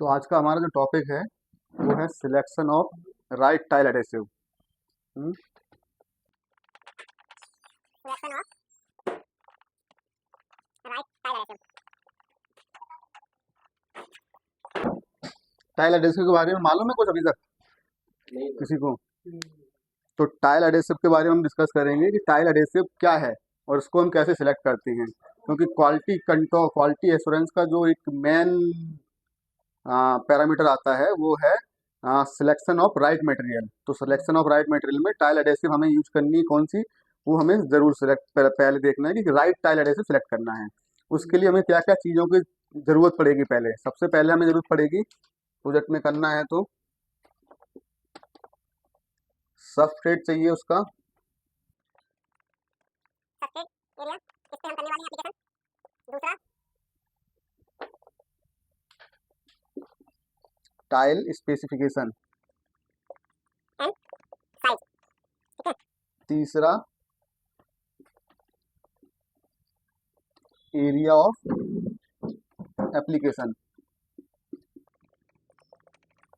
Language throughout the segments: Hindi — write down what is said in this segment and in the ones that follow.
तो आज का हमारा जो टॉपिक है वो है selection of right tile adhesive. Selection of right tile adhesive. Tile adhesive के बारे में मालूम है कुछ अभी तक किसी को? तो टाइल एडेसिव के बारे में हम डिस्कस करेंगे कि टाइल एडेसिव क्या है और उसको हम कैसे सिलेक्ट करते हैं, क्योंकि क्वालिटी कंट्रोल, क्वालिटी एश्योरेंस का जो एक मेन पैरामीटर आता है वो है सिलेक्शन ऑफ राइट मटेरियल। तो सिलेक्शन ऑफ राइट मटेरियल में टाइल एडेसिव हमें यूज करनी है कौन सी, वो हमें ज़रूर सिलेक्ट पहले देखना है कि राइट टाइल एडेसिव सिलेक्ट करना है। उसके लिए हमें क्या क्या चीज़ों की ज़रूरत पड़ेगी। सबसे पहले हमें ज़रूरत पड़ेगी, प्रोजेक्ट में करना है तो सबस्ट्रेट चाहिए उसका। Substrate area किस पे हम करने वाले हैं एप्लीकेशन। दूसरा टाइल स्पेसिफिकेशन। एंड साइज, ठीक है। तीसरा एरिया ऑफ एप्लीकेशन।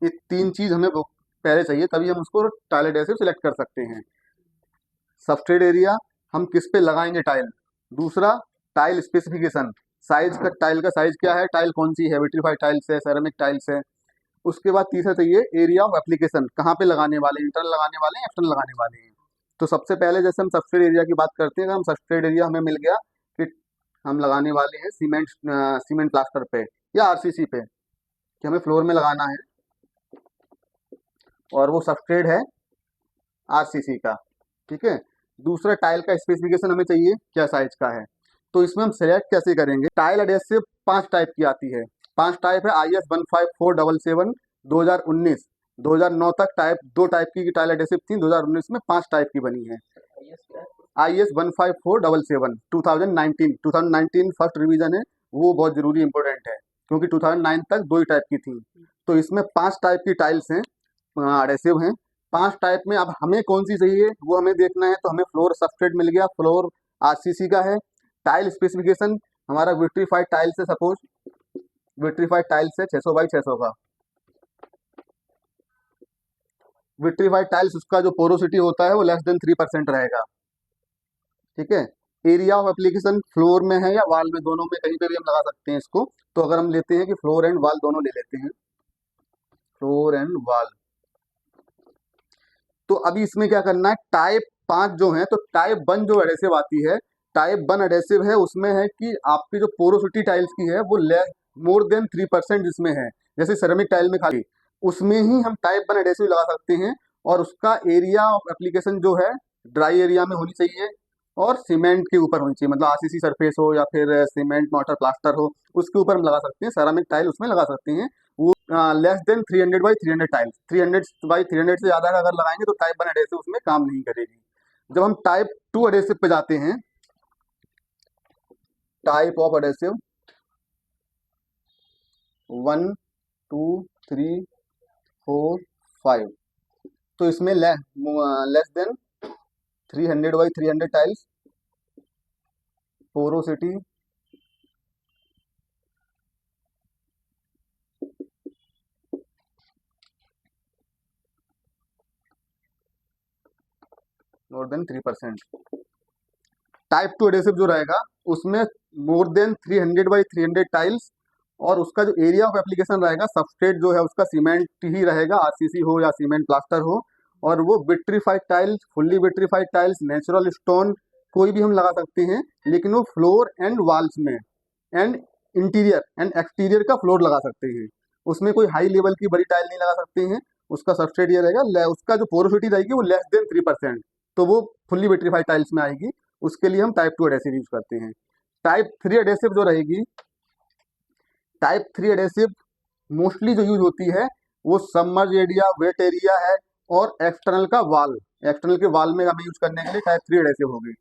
ये तीन चीज हमें पहले चाहिए, तभी हम उसको टाइल एडेसिव सिलेक्ट कर सकते हैं। सबस्ट्रेट एरिया, हम किस पे लगाएंगे टाइल। दूसरा टाइल स्पेसिफिकेशन, साइज का, टाइल का साइज क्या है, टाइल कौन सी है, विट्रीफाइड टाइल्स है, सेरेमिक टाइल्स है। उसके बाद तीसरा चाहिए एरिया ऑफ एप्लीकेशन, कहाँ पे लगाने वाले हैं, इंटरनल लगाने वाले हैं, एक्सटर्नल लगाने वाले हैं। तो सबसे पहले जैसे हम सबस्ट्रेट एरिया की बात करते हैं, हम सबस्ट्रेट एरिया हमें मिल गया कि हम लगाने वाले हैं सीमेंट प्लास्टर पे या आरसीसी पे, कि हमें फ्लोर में लगाना है, और वो सबस्ट्रेट है आरसीसी का, ठीक है। दूसरा टाइल का स्पेसिफिकेशन हमें चाहिए क्या साइज का है। तो इसमें हम सिलेक्ट कैसे करेंगे। टाइल एडेसिव 5 टाइप की आती है। 5 टाइप है। IS 15477 2019, 2009 तक दो टाइप की टाइल एडेसिव थी, 2019 में 5 टाइप की बनी है। IS 15477 2019 फर्स्ट रिवीजन है, वो बहुत जरूरी इंपॉर्टेंट है, क्योंकि 2009 तक 2 ही टाइप की थी। तो इसमें 5 टाइप की टाइल्स हैं, एडेसिव हैं। 5 टाइप में अब हमें कौन सी चाहिए वो हमें देखना है। तो हमें फ्लोर सबस्ट्रेट मिल गया, फ्लोर आरसीसी का है। टाइल स्पेसिफिकेशन हमारा विट्रीफाइड टाइल्स है, सपोज विट्रीफाइड टाइल्स है 600 बाई 600 का। विट्रीफाइड टाइल्स, उसका जो पोरोसिटी होता है वो लेस देन 3% रहेगा, ठीक है। एरिया ऑफ एप्लीकेशन, फ्लोर में है या वाल में, दोनों में कहीं पे भी हम लगा सकते हैं इसको। तो अगर हम लेते हैं कि फ्लोर एंड वाल दोनों ले लेते हैं, फ्लोर एंड वाल, तो अभी इसमें क्या करना है। टाइप 5 जो है, तो टाइप 1 जो एडेसिव आती है, टाइप 1 एडेसिव है, उसमें है कि आपकी जो पोरोसिटी टाइल्स की है वो मोर देन 3% जिसमें है, जैसे सेरेमिक टाइल में खाली, उसमें ही हम टाइप 1 एडेसिव लगा सकते हैं। और उसका एरिया ऑफ एप्लीकेशन जो है ड्राई एरिया में होनी चाहिए और सीमेंट के ऊपर होनी चाहिए, मतलब आरसीसी सरफेस हो या फिर सीमेंट मोटर प्लास्टर हो, उसके ऊपर हम लगा सकते हैं। सेरामिक टाइल उसमें लगा सकते हैं। वो less than 300 by 300 tiles, 300 by 300 से ज़्यादा का अगर लगाएंगे तो टाइप 1 एडेसिव उसमें काम नहीं करेगी। जब हम टाइप 2 एडेसिव पे जाते हैं, टाइप ऑफ एडेसिव 1 2 3 4 5, तो इसमें less than 300 by 300 tiles, porosity more than 3%। Type 2 adhesive जो रहेगा उसमें मोर देन 300 बाई 300 टाइल्स, और उसका जो एरिया ऑफ एप्लीकेशन रहेगा, सबस्ट्रेट जो है उसका सीमेंट ही रहेगा, आरसीसी हो या सीमेंट प्लास्टर हो। और वो vitrified tiles, fully vitrified tiles, natural stone, कोई भी हम लगा सकते हैं, लेकिन वो फ्लोर एंड वाल्स में एंड इंटीरियर एंड एक्सटीरियर का फ्लोर लगा सकते हैं। उसमें कोई हाई लेवल की बड़ी टाइल नहीं लगा सकते हैं। उसका सबस्ट्रेट ये रहेगा, उसका जो पोरोसिटी रहेगी वो लेस देन 3%, तो वो फुल्ली विट्रीफाइड टाइल्स में आएगी। उसके लिए हम टाइप 2 एडेसिव यूज करते हैं। टाइप 3 एडेसिव जो रहेगी, टाइप 3 एडेसिव मोस्टली जो यूज होती है वो सबमर्ज एरिया, वेट एरिया है, और एक्सटर्नल का वाल, एक्सटर्नल के वाल में हमें यूज करने के लिए टाइप 3 एडेसिव होगी।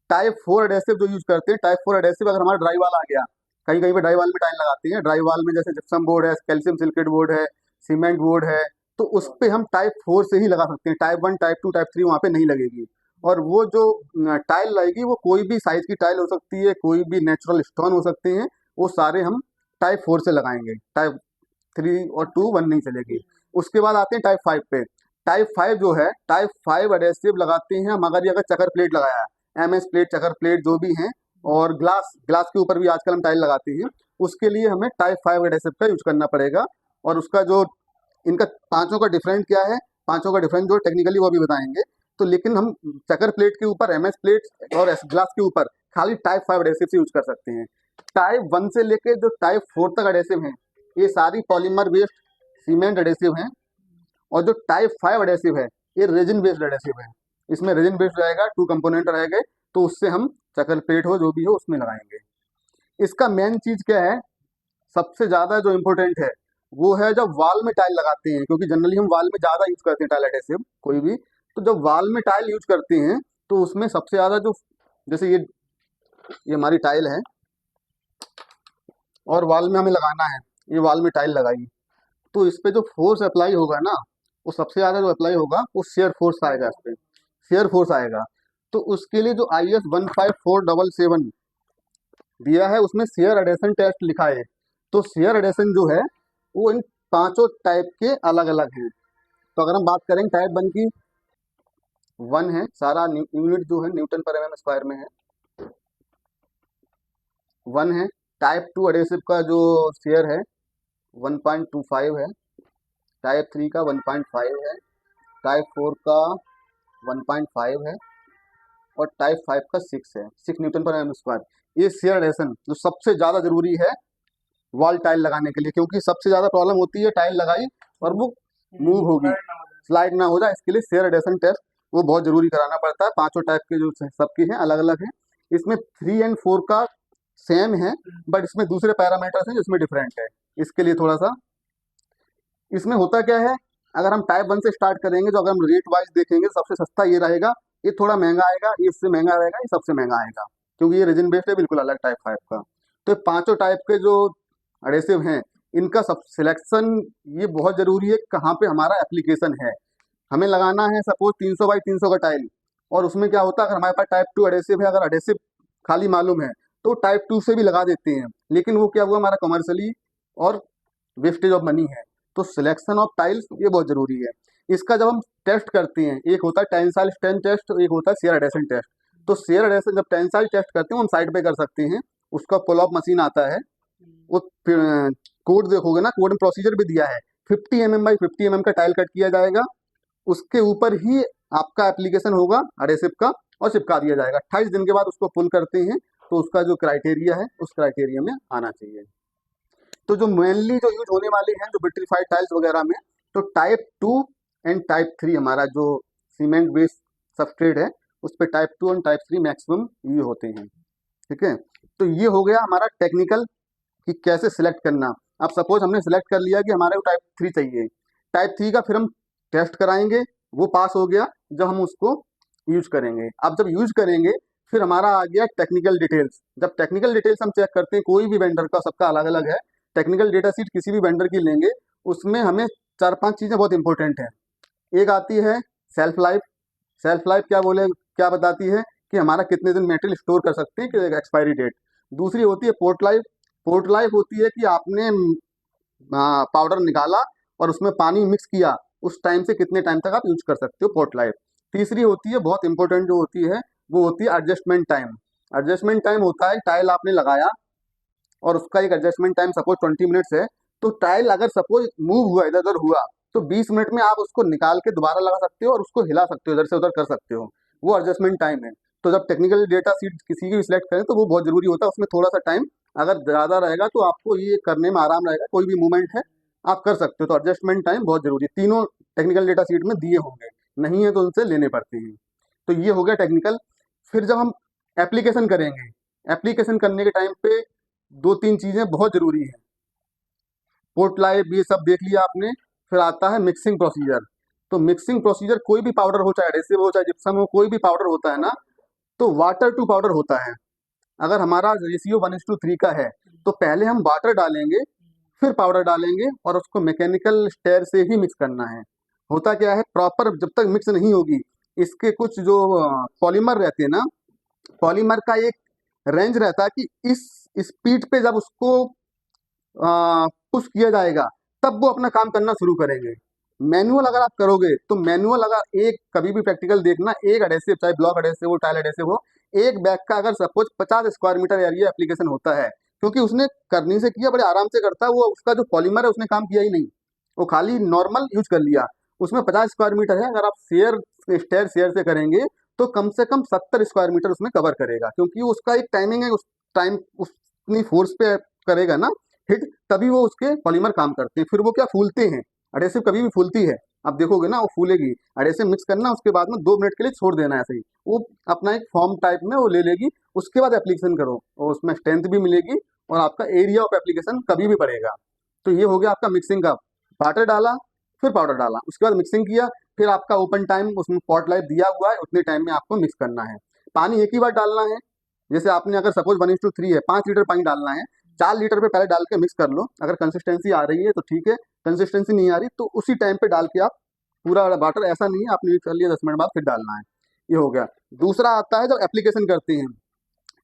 टाइप 4 एडेसिव जो यूज करते हैं, टाइप 4 एडेसिव अगर हमारा ड्राई वाल आ गया, कहीं कहीं पे ड्राई वाल में टाइल लगाती हैं, ड्राई वाल में जैसे जिप्सम बोर्ड है, कैल्शियम सिलिकेट बोर्ड है, सीमेंट बोर्ड है, तो उस पर हम टाइप 4 से ही लगा सकते हैं। टाइप 1, टाइप 2, टाइप 3 वहाँ पे नहीं लगेगी। और वो जो टाइल लगेगी वो कोई भी साइज की टाइल हो सकती है, कोई भी नेचुरल स्टोन हो सकते हैं, वो सारे हम टाइप 4 से लगाएंगे। टाइप 3 और 2 1 नहीं चलेगी। उसके बाद आते हैं टाइप 5 पे। टाइप 5 जो है, टाइप 5 एडेसिव लगाते हैं हम अगर ये अगर चकर प्लेट लगाया है, एमएस प्लेट, चकर प्लेट जो भी हैं, और ग्लास ग्लास के ऊपर भी आजकल हम टाइल लगाते हैं, उसके लिए हमें टाइप 5 एडेसिव का यूज करना पड़ेगा। और उसका जो इनका पांचों का डिफरेंट क्या है, पांचों का डिफरेंट जो टेक्निकली वो भी बताएंगे। तो लेकिन हम चकर प्लेट के ऊपर, एमएस प्लेट और ग्लास के ऊपर खाली टाइप 5 एडेसिव से यूज कर सकते हैं। टाइप 1 से लेके जो टाइप 4 तक एडेसिव हैं, ये सारी पॉलीमर बेस्ड सीमेंट एडेसिव हैं। और जो टाइप 5 एडेसिव है, ये रेजिन बेस्ड एडेसिव है। इसमें रेजिन बेस्ड रहेगा, 2 कंपोनेंट रहेंगे, तो उससे हम चकर प्लेट हो जो भी हो उसमें लगाएंगे। इसका मेन चीज क्या है, सबसे ज्यादा जो इम्पोर्टेंट है वो है जब वॉल में टाइल लगाते हैं, क्योंकि जनरली हम वॉल में ज्यादा यूज करते हैं टाइल एडेसिव कोई भी। तो जब वॉल में टाइल यूज करते हैं तो उसमें सबसे ज्यादा जो, जैसे ये हमारी टाइल है और वॉल में हमें लगाना है, ये वॉल में टाइल लगाई, तो इस पे जो फोर्स अप्लाई होगा ना, वो सबसे ज्यादा जो अप्लाई होगा वो शेयर फोर्स आएगा, इस पे शेयर फोर्स आएगा। तो उसके लिए जो IS 15477 दिया है उसमें शेयर एडेशन टेस्ट लिखा है। तो शेयर एडेशन जो है वो इन पांचों टाइप के अलग अलग हैं। तो अगर हम बात करें टाइप 1 की, 1 है, सारा यूनिट जो है न्यूटन पर mm स्क्वायर में है, 1 है। टाइप 2 एडेसिव का जो शेयर है 1.25 है, टाइप 3 का 1.5 है, टाइप 4 का 1.5 है, और टाइप 5 का 6 है, 6 न्यूटन पर mm स्क्वायर। ये शेयर एडेशन जो सबसे ज़्यादा जरूरी है वॉल टाइल लगाने के लिए, क्योंकि सबसे ज़्यादा प्रॉब्लम होती है टाइल लगाई और वो मूव होगी, स्लाइड ना हो जाए, इसके लिए शेयर एडेशन टेस्ट वो बहुत जरूरी कराना पड़ता है। पांचों टाइप के जो सबके हैं अलग अलग हैं। इसमें 3 और 4 का सेम है, बट इसमें दूसरे पैरामीटर्स हैं जिसमें डिफरेंट है। इसके लिए थोड़ा सा इसमें होता क्या है, अगर हम टाइप 1 से स्टार्ट करेंगे, तो अगर हम रेट वाइज देखेंगे सबसे सस्ता ये रहेगा, ये थोड़ा महंगा आएगा, ये इससे महंगा रहेगा, ये सबसे महंगा आएगा, क्योंकि ये रेजिन बेस्ड है बिल्कुल अलग टाइप 5 का। तो ये पांचों टाइप के जो एडेसिव हैं इनका सब सिलेक्शन ये बहुत जरूरी है, कहाँ पे हमारा एप्लीकेशन है। हमें लगाना है सपोज 300 बाई 300 का टाइल, और उसमें क्या होता है, अगर हमारे पास टाइप 2 एडेसिव है, अगर एडेसिव खाली मालूम है तो टाइप 2 से भी लगा देते हैं, लेकिन वो क्या हुआ हमारा कमर्शियली और वेस्टेज ऑफ मनी है। तो सिलेक्शन ऑफ टाइल्स ये बहुत जरूरी है। इसका जब हम टेस्ट करते हैं, एक होता है टेंसाइल स्ट्रेंथ टेस्ट, एक होता है शेयर एडेशन टेस्ट। तो शेयर एडेशन जब टेंसाइल टेस्ट करते हैं हम साइड पे कर सकते हैं, उसका पुल ऑफ मशीन आता है, वो कोड देखोगे ना, कोड में प्रोसीजर भी दिया है, 50 mm बाई 50 mm का टाइल कट किया जाएगा, उसके ऊपर ही आपका एप्लीकेशन होगा एडेसिव का और चिपका दिया जाएगा। 28 दिन के बाद उसको पुल करते हैं, तो उसका जो क्राइटेरिया है उस क्राइटेरिया में आना चाहिए। तो जो मेनली जो यूज होने वाले हैं जो विट्रीफाइड टाइल्स वगैरह में, तो टाइप 2 एंड टाइप 3 हमारा जो सीमेंट बेस्ड सबस्ट्रेट है उस पर टाइप 2 और टाइप 3 मैक्सिमम यूज होते हैं। ठीक है, तो ये हो गया हमारा टेक्निकल कि कैसे सिलेक्ट करना। अब सपोज हमने सिलेक्ट कर लिया कि हमारे को टाइप 3 चाहिए, टाइप 3 का फिर हम टेस्ट कराएंगे, वो पास हो गया, जब हम उसको यूज करेंगे। अब जब यूज करेंगे फिर हमारा आ गया टेक्निकल डिटेल्स। जब टेक्निकल डिटेल्स हम चेक करते हैं, कोई भी वेंडर का सबका अलग अलग है, टेक्निकल डेटा शीट किसी भी वेंडर की लेंगे, उसमें हमें 4-5 चीज़ें बहुत इंपॉर्टेंट हैं। एक आती है सेल्फ लाइफ। सेल्फ लाइफ क्या बताती है कि हमारा कितने दिन मेटेरियल स्टोर कर सकते हैं, कि एक्सपायरी डेट। दूसरी होती है पोर्ट लाइफ। पोर्ट लाइफ होती है कि आपने पाउडर निकाला और उसमें पानी मिक्स किया, उस टाइम से कितने टाइम तक आप यूज कर सकते हो, पोर्ट लाइफ। तीसरी होती है बहुत इंपॉर्टेंट जो होती है, वो होती है एडजस्टमेंट टाइम। एडजस्टमेंट टाइम होता है टाइल आपने लगाया और उसका एक एडजस्टमेंट टाइम सपोज 20 मिनट्स है, तो टाइल अगर सपोज मूव हुआ, इधर उधर हुआ, तो 20 मिनट में आप उसको निकाल के दोबारा लगा सकते हो और उसको हिला सकते हो, इधर से उधर कर सकते हो, वो एडजस्टमेंट टाइम है। तो जब टेक्निकल डेटा सीट किसी की भी सिलेक्ट करें तो वो बहुत जरूरी होता है, उसमें थोड़ा सा टाइम अगर ज़्यादा रहेगा तो आपको ये करने में आराम रहेगा, कोई भी मूवमेंट है आप कर सकते हो। तो एडजस्टमेंट टाइम बहुत जरूरी है, तीनों टेक्निकल डेटा सीट में दिए होंगे, नहीं है तो उनसे लेने पड़ते हैं। तो ये हो गया टेक्निकल। फिर जब हम एप्लीकेशन करेंगे, एप्लीकेशन करने के टाइम पे 2-3 चीज़ें बहुत ज़रूरी हैं। पोर्ट लाइफ ये सब देख लिया आपने, फिर आता है मिक्सिंग प्रोसीजर। तो मिक्सिंग प्रोसीजर कोई भी पाउडर हो, चाहे एडेसिव हो चाहे जिप्सम हो, कोई भी पाउडर होता है ना, तो वाटर टू पाउडर होता है। अगर हमारा रेशियो 1:3 का है तो पहले हम वाटर डालेंगे, फिर पाउडर डालेंगे और उसको मैकेनिकल स्टेयर से ही मिक्स करना है। होता क्या है, प्रॉपर जब तक मिक्स नहीं होगी, इसके कुछ जो पॉलीमर रहते हैं ना, पॉलीमर का एक रेंज रहता है कि इस स्पीड पे जब उसको पुश किया जाएगा तब वो अपना काम करना शुरू करेंगे। मैनुअल अगर आप करोगे तो मैनुअल अगर एक कभी भी प्रैक्टिकल देखना, एक एडेसिव चाहे ब्लॉक एडेसिव हो टाइल एडेसिव हो, एक बैग का अगर suppose 50 square metre area application होता है, क्योंकि उसने करनी से किया, बड़े आराम से करता है वो, उसका जो पॉलीमर है उसने काम किया ही नहीं, वो खाली नॉर्मल यूज कर लिया। उसमें 50 स्क्वायर मीटर है, अगर आप स्टेयर शेयर से करेंगे तो कम से कम 70 स्क्वायर मीटर उसमें कवर करेगा, क्योंकि उसका एक टाइमिंग है, उस टाइम उतनी फोर्स पे करेगा ना हिट, तभी वो उसके पॉलीमर काम करते हैं। फिर वो क्या फूलते हैं, एडेसिव कभी भी फूलती है, आप देखोगे ना वो फूलेगी। एडेसिव मिक्स करना, उसके बाद में 2 मिनट के लिए छोड़ देना है ऐसे ही, वो अपना एक फॉर्म टाइप में वो ले लेगी, उसके बाद एप्लीकेशन करो और उसमें स्ट्रेंथ भी मिलेगी और आपका एरिया ऑफ एप्लीकेशन कभी भी बढ़ेगा। तो ये हो गया आपका मिक्सिंग का। वाटर डाला, फिर पाउडर डाला, उसके बाद मिक्सिंग किया, फिर आपका ओपन टाइम उसमें पॉट लाइफ दिया हुआ है, उतने टाइम में आपको मिक्स करना है। पानी एक ही बार डालना है, जैसे आपने अगर सपोज 1:3 है, 5 लीटर पानी डालना है, 4 लीटर पे पहले डाल के मिक्स कर लो, अगर कंसिस्टेंसी आ रही है तो ठीक है, कंसिस्टेंसी नहीं आ रही तो उसी टाइम पे डाल के आप पूरा वाटर, ऐसा नहीं है आपने मिक्स कर लिया 10 मिनट बाद फिर डालना है। ये हो गया। दूसरा आता है जब एप्लीकेशन करते हैं,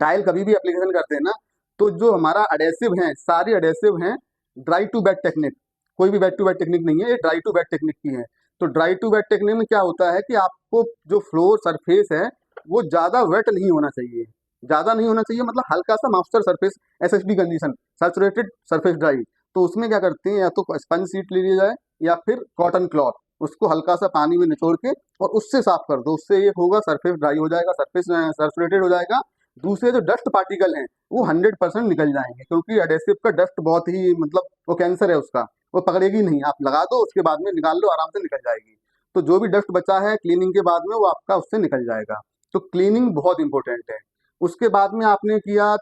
टाइल कभी भी एप्लीकेशन करते हैं ना, तो जो हमारा एडेसिव है, सारी एडेसिव हैं ड्राई टू वेट टेक्निक, कोई भी वेट टू वेट टेक्निक नहीं है, ये ड्राई टू वेट टेक्निक की है। तो ड्राई टू वेट टेक्निक में क्या होता है कि आपको जो फ्लोर सरफेस है वो ज़्यादा वेट नहीं होना चाहिए, ज़्यादा नहीं होना चाहिए मतलब हल्का सा moisture surface, SSD condition, saturated surface dry. तो उसमें क्या करते हैं, या तो स्पंज सीट ले लिया जाए या फिर कॉटन क्लॉथ, उसको हल्का सा पानी में निचोड़ के और उससे साफ कर दो, उससे ये होगा सरफेस ड्राई हो जाएगा, सरफेस सैचुरेटेड हो जाएगा। दूसरे जो डस्ट पार्टिकल हैं वो 100% निकल जाएंगे, क्योंकि एडेसिव का डस्ट बहुत ही मतलब वो कैंसर है उसका, वो पकड़ेगी नहीं, आप लगा दो उसके बाद में निकाल लो, आराम से निकल जाएगी। तो जो भी डस्ट बचा है क्लीनिंग के बाद में वो आपका उससे निकल जाएगा। तो क्लीनिंग बहुत इंपॉर्टेंट है। उसके बाद में आपने किया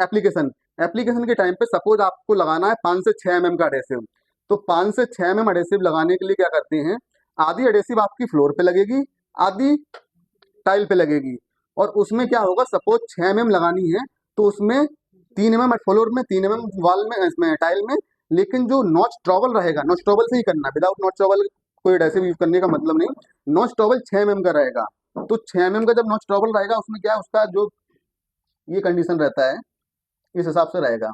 एप्लीकेशन। एप्लीकेशन के टाइम पे सपोज आपको लगाना है 5 से 6 mm का एडेसिव, तो 5 से 6 mm एडेसिव लगाने के लिए क्या करते हैं, आधी एडेसिव आपकी फ्लोर पे लगेगी, आधी टाइल पे लगेगी। और उसमें क्या होगा, सपोज 6 mm लगानी है तो उसमें 3 mm फ्लोर में, 3 mm वॉल में, इसमें टाइल में, लेकिन जो नॉच ट्रॉवल रहेगा, नॉच ट्रॉवल से ही करना, विदाउट नॉच ट्रॉवल कोई एडेसिव यूज करने का मतलब नहीं। नॉच ट्रॉवल 6 mm का रहेगा, तो 6 mm का जब नॉच ट्रॉवल रहेगा उसमें क्या है, उसका जो ये कंडीशन रहता है इस हिसाब से रहेगा।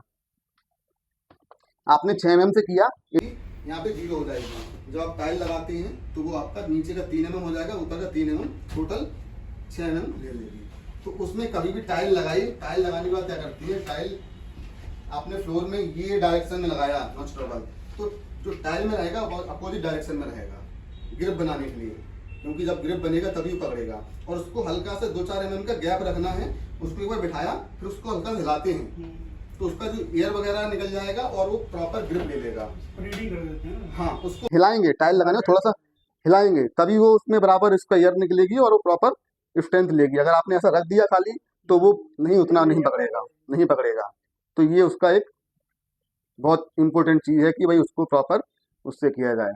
आपने 6 mm से किया, यहाँ पे 0 हो जाएगी। जब आप टाइल लगाते हैं तो वो आपका नीचे का 3 mm हो जाएगा, ऊपर का 3 mm, टोटल 6 mm ले लेगी। तो उसमें कभी भी टाइल लगाई, टाइल लगाने के बाद क्या करती है, टाइल आपने फ्लोर में ये डायरेक्शन में लगाया नॉच ट्रबल, तो जो टाइल में रहेगा वो अपोजिट डायरेक्शन में रहेगा ग्रिप बनाने के लिए, क्योंकि जब ग्रिप बनेगा तभी पकड़ेगा। और उसको हल्का से 2-4 mm का गैप रखना है, उसको एक बार बिठाया फिर उसको हल्का हिलाते हैं तो उसका जो एयर वगैरह निकल जाएगा और वो प्रॉपर ग्रिप ले लेगा। हाँ, उसको हिलाएंगे, टाइल लगाने में थोड़ा सा हिलाएंगे तभी वो उसमें बराबर इसका एयर निकलेगी और वो प्रॉपर स्ट्रेंथ लेगी। अगर आपने ऐसा रख दिया खाली तो वो नहीं, उतना नहीं पकड़ेगा, नहीं पकड़ेगा। तो ये उसका एक बहुत इंपॉर्टेंट चीज़ है कि भाई उसको प्रॉपर उससे किया जाए।